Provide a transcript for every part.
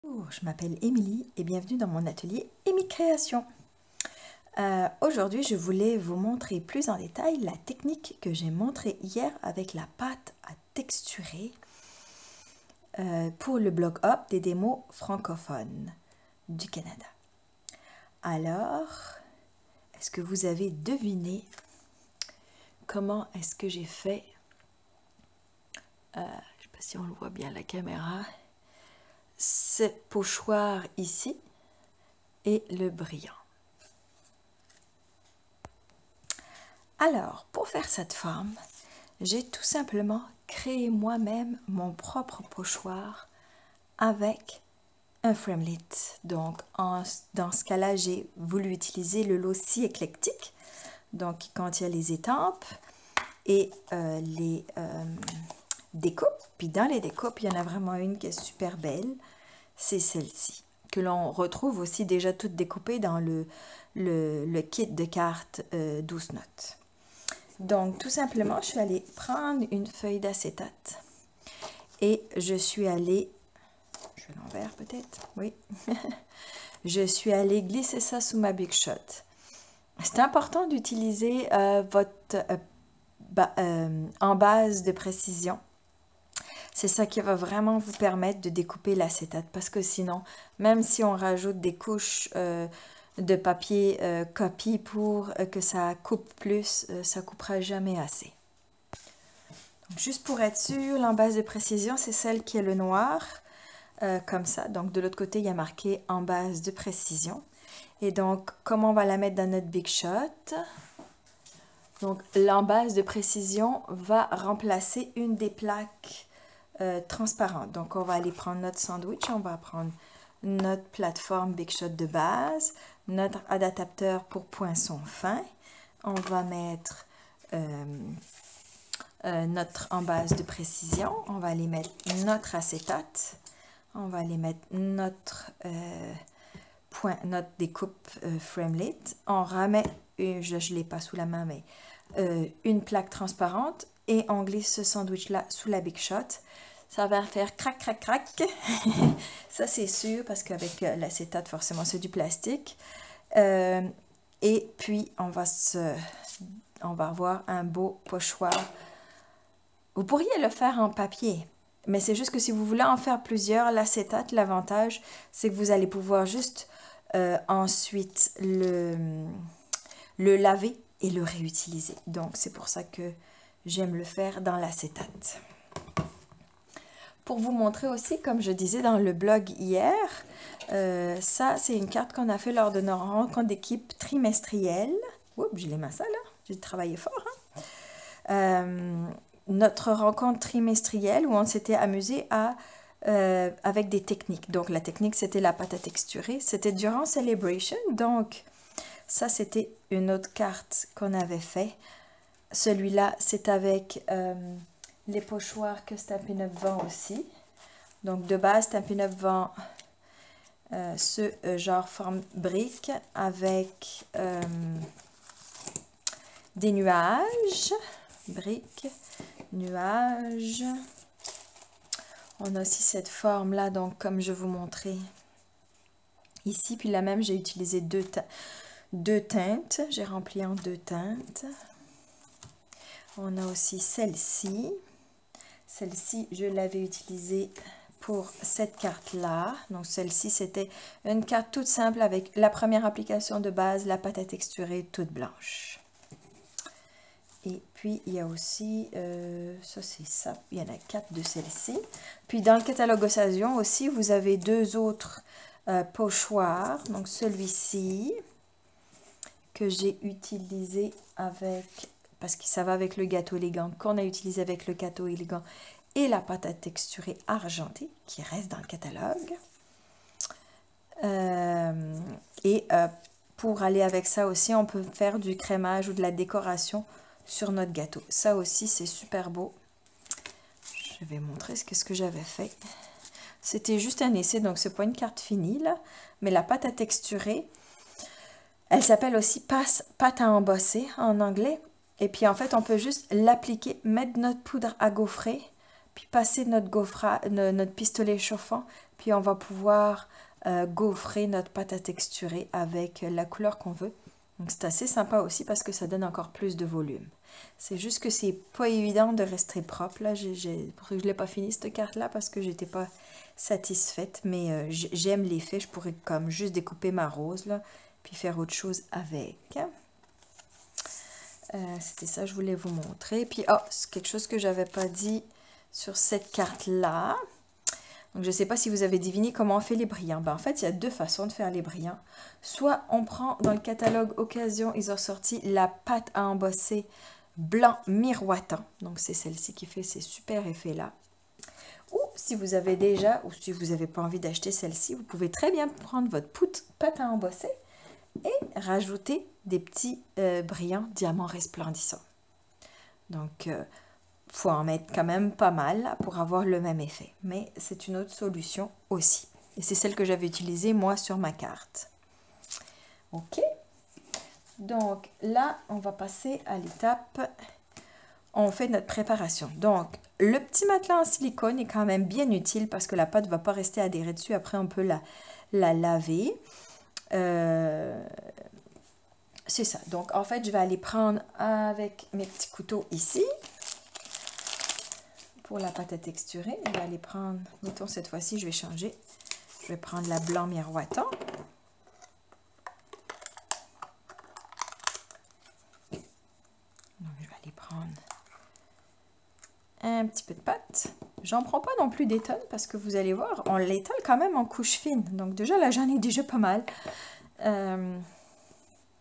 Bonjour, je m'appelle Émilie et bienvenue dans mon atelier Émi Création. Aujourd'hui, je voulais vous montrer plus en détail la technique que j'ai montrée hier avec la pâte à texturer pour le blog Hop des démos francophones du Canada. Alors, est-ce que vous avez deviné comment est-ce que j'ai fait? Je ne sais pas si on le voit bien à la caméra. Ce pochoir ici et le brillant. Alors, pour faire cette forme, j'ai tout simplement créé moi-même mon propre pochoir avec un framelit. Donc, dans ce cas-là, j'ai voulu utiliser le lot si éclectique, donc qui contient les étampes et les découpes. Puis dans les découpes, il y en a vraiment une qui est super belle, c'est celle-ci, que l'on retrouve aussi déjà toute découpée dans le kit de cartes 12 notes. Donc, tout simplement, je suis allée prendre une feuille d'acétate et je suis allée, je vais l'envers peut-être, oui, je suis allée glisser ça sous ma Big Shot. C'est important d'utiliser votre embase de précision. C'est ça qui va vraiment vous permettre de découper l'acétate parce que sinon, même si on rajoute des couches de papier copie pour que ça coupe plus, ça coupera jamais assez. Donc, juste pour être sûr, l'embase de précision, c'est celle qui est le noir, comme ça. Donc de l'autre côté, il y a marqué embase de précision. Et donc, comment on va la mettre dans notre Big Shot? Donc l'embase de précision va remplacer une des plaques transparentes. Donc on va aller prendre notre sandwich, on va prendre notre plateforme Big Shot de base, notre adaptateur pour poinçon fin. On va mettre notre embase de précision. On va aller mettre notre acétate. On va aller mettre notre découpe framelit. On remet, je ne l'ai pas sous la main, mais une plaque transparente et on glisse ce sandwich-là sous la Big Shot. Ça va faire crac, crac, crac. Ça, c'est sûr, parce qu'avec l'acétate, forcément, c'est du plastique. Et puis, on va avoir un beau pochoir. Vous pourriez le faire en papier, mais c'est juste que si vous voulez en faire plusieurs, l'acétate, l'avantage, c'est que vous allez pouvoir juste ensuite le laver et le réutiliser. Donc, c'est pour ça que j'aime le faire dans l'acétate. Pour vous montrer aussi, comme je disais dans le blog hier, ça, c'est une carte qu'on a fait lors de nos rencontres d'équipe trimestrielles. Oups, j'ai les mains sales, là. J'ai travaillé fort. Hein? Notre rencontre trimestrielle où on s'était amusé avec des techniques. Donc, la technique, c'était la pâte à texturer. C'était durant Celebration. Donc, ça, c'était une autre carte qu'on avait fait. Celui-là, c'est avec les pochoirs que Stampin' Up vend aussi. Donc, de base, Stampin' Up vend ce genre forme brique avec des nuages. Briques, nuages. On a aussi cette forme-là, donc comme je vous montrais ici. Puis là même, j'ai utilisé deux teintes. J'ai rempli en 2 teintes. On a aussi celle-ci. Celle-ci, je l'avais utilisée pour cette carte-là. Donc celle-ci, c'était une carte toute simple avec la première application de base, la pâte à texturer toute blanche. Et puis, il y a aussi, ça c'est ça, il y en a 4 de celles-ci. Puis dans le catalogue Occasion aussi, vous avez 2 autres pochoirs. Donc celui-ci, que j'ai utilisé avec, parce que ça va avec le gâteau élégant, qu'on a utilisé avec le gâteau élégant et la pâte à texturer argentée, qui reste dans le catalogue. Pour aller avec ça aussi, on peut faire du crémage ou de la décoration sur notre gâteau. Ça aussi, c'est super beau. Je vais montrer ce que j'avais fait. C'était juste un essai, donc c'est pas une carte finie, là. Mais la pâte à texturer, elle s'appelle aussi pâte à embosser en anglais. Et puis en fait, on peut juste l'appliquer, mettre notre poudre à gaufrer, puis passer notre pistolet chauffant, puis on va pouvoir gaufrer notre pâte à texturer avec la couleur qu'on veut. Donc c'est assez sympa aussi parce que ça donne encore plus de volume. C'est juste que c'est pas évident de rester propre. Là, pour ça que je l'ai pas fini cette carte là parce que j'étais pas satisfaite, mais j'aime l'effet. Je pourrais comme juste découper ma rose là, puis faire autre chose avec. C'était ça, je voulais vous montrer. Puis, c'est quelque chose que j'avais pas dit sur cette carte-là. Donc, je ne sais pas si vous avez deviné comment on fait les brillants. Ben, en fait, il y a deux façons de faire les brillants. Soit on prend, dans le catalogue Occasion, ils ont sorti la pâte à embosser blanc miroitant. Donc, c'est celle-ci qui fait ces super effets-là. Ou si vous avez déjà, ou si vous n'avez pas envie d'acheter celle-ci, vous pouvez très bien prendre votre pâte à embosser et rajouter des petits brillants diamants resplendissants. Donc, faut en mettre quand même pas mal là, pour avoir le même effet. Mais c'est une autre solution aussi. Et c'est celle que j'avais utilisée moi sur ma carte. Ok. Donc là, on va passer à l'étape. On fait notre préparation. Donc, le petit matelas en silicone est quand même bien utile parce que la pâte ne va pas rester adhérée dessus. Après, on peut la laver. C'est ça. Donc, en fait, je vais aller prendre avec mes petits couteaux ici. Pour la pâte à texturer, je vais aller prendre, mettons cette fois-ci, je vais changer. Je vais prendre la blanc miroitant. Donc, je vais aller prendre un petit peu de pâte. J'en prends pas non plus des tonnes parce que vous allez voir, on l'étale quand même en couche fine. Donc déjà, là, j'en ai déjà pas mal.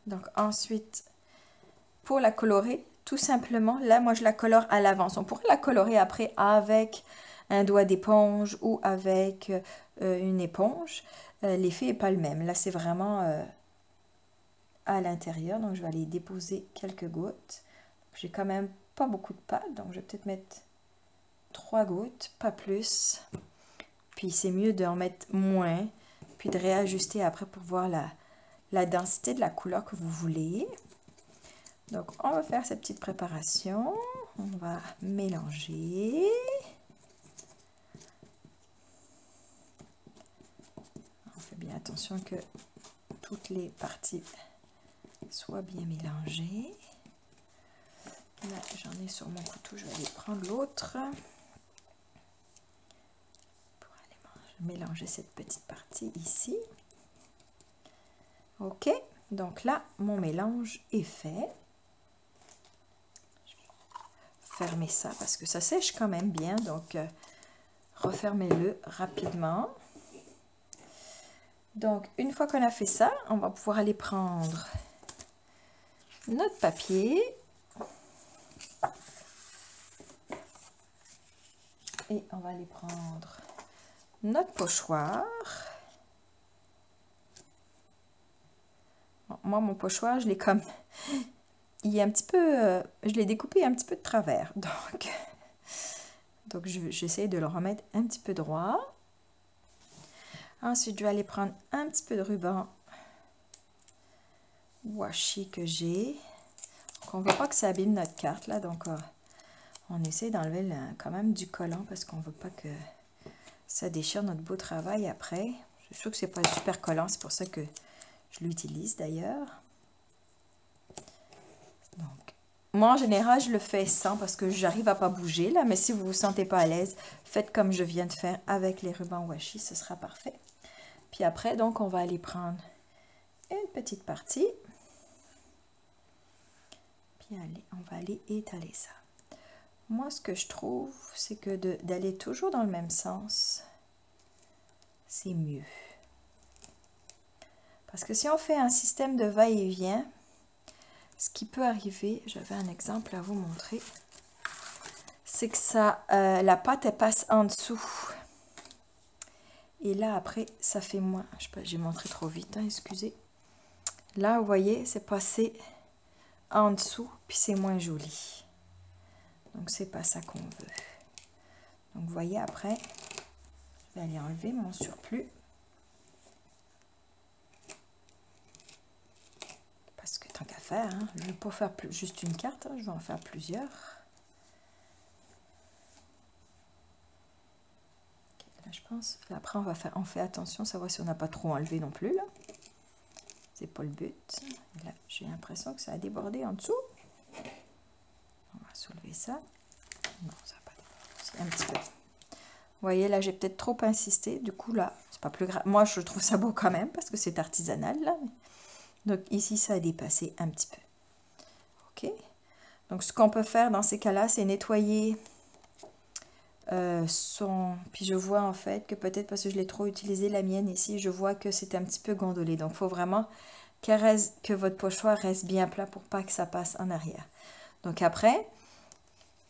Donc ensuite, pour la colorer, tout simplement, là, moi, je la colore à l'avance. On pourrait la colorer après avec un doigt d'éponge ou avec une éponge. L'effet n'est pas le même. Là, c'est vraiment à l'intérieur. Donc, je vais aller déposer quelques gouttes. J'ai quand même pas beaucoup de pâte. Donc, je vais peut-être mettre 3 gouttes, pas plus. Puis, c'est mieux d'en mettre moins. Puis, de réajuster après pour voir la densité de la couleur que vous voulez. Donc, on va faire cette petite préparation. On va mélanger. On fait bien attention que toutes les parties soient bien mélangées. Là, j'en ai sur mon couteau. Je vais aller prendre l'autre. Pour aller mélanger cette petite partie ici. OK. Donc là, mon mélange est fait. Fermer ça parce que ça sèche quand même bien, donc refermez-le rapidement. Donc une fois qu'on a fait ça, on va pouvoir aller prendre notre papier et on va aller prendre notre pochoir. Bon, moi mon pochoir, je l'ai comme il est un petit peu, je l'ai découpé un petit peu de travers, donc j'essaie de le remettre un petit peu droit. Ensuite, je vais aller prendre un petit peu de ruban washi que j'ai. On ne veut pas que ça abîme notre carte là, donc on essaie d'enlever quand même du collant parce qu'on ne veut pas que ça déchire notre beau travail après. Je suis sûre que c'est pas super collant, c'est pour ça que je l'utilise d'ailleurs. Donc, moi en général, je le fais sans parce que j'arrive à pas bouger là, mais si vous vous sentez pas à l'aise, faites comme je viens de faire avec les rubans washi, ce sera parfait. Puis après, donc, on va aller prendre une petite partie. Puis allez, on va aller étaler ça. Moi, ce que je trouve, c'est que d'aller toujours dans le même sens, c'est mieux. Parce que si on fait un système de va-et-vient, ce qui peut arriver, j'avais un exemple à vous montrer, c'est que ça, la pâte, elle passe en dessous. Et là, après, ça fait moins. Je sais pas, j'ai montré trop vite, hein, excusez. Là, vous voyez, c'est passé en dessous, puis c'est moins joli. Donc, c'est pas ça qu'on veut. Donc, vous voyez, après, je vais aller enlever mon surplus. Parce que tant qu'à faire, hein, je ne vais pas faire juste une carte, hein, je vais en faire plusieurs. je pense. Après, on fait attention, savoir si on n'a pas trop enlevé non plus, là. C'est pas le but. Là, j'ai l'impression que ça a débordé en dessous. On va soulever ça. Non, ça n'a pas débordé. Un petit peu. Vous voyez, là, j'ai peut-être trop insisté. Du coup, là, c'est pas plus grave. Moi, je trouve ça beau quand même, parce que c'est artisanal, là. Donc, ici, ça a dépassé un petit peu. OK. Donc, ce qu'on peut faire dans ces cas-là, c'est nettoyer Puis je vois en fait que peut-être parce que je l'ai trop utilisé, la mienne ici, je vois que c'est un petit peu gondolé. Donc, il faut vraiment que votre pochoir reste bien plat pour pas que ça passe en arrière. Donc après,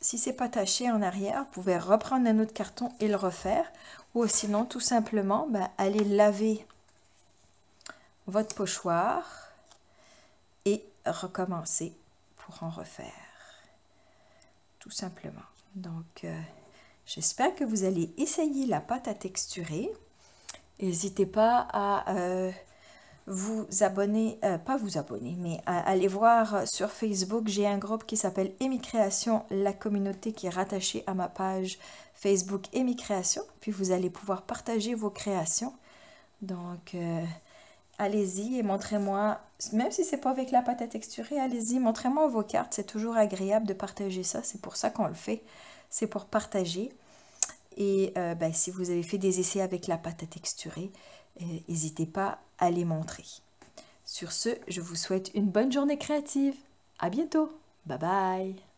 si c'est pas taché en arrière, vous pouvez reprendre un autre carton et le refaire. Ou sinon, tout simplement, aller laver votre pochoir et recommencer pour en refaire. Tout simplement. Donc, j'espère que vous allez essayer la pâte à texturer. N'hésitez pas à vous abonner, pas vous abonner, mais à aller voir sur Facebook. J'ai un groupe qui s'appelle Amy Création, la communauté qui est rattachée à ma page Facebook Amy Création. Puis vous allez pouvoir partager vos créations. Donc, allez-y et montrez-moi, même si c'est pas avec la pâte à texturer, allez-y, montrez-moi vos cartes. C'est toujours agréable de partager ça. C'est pour ça qu'on le fait. C'est pour partager. Et si vous avez fait des essais avec la pâte à texturer, n'hésitez pas à les montrer. Sur ce, je vous souhaite une bonne journée créative. À bientôt. Bye bye.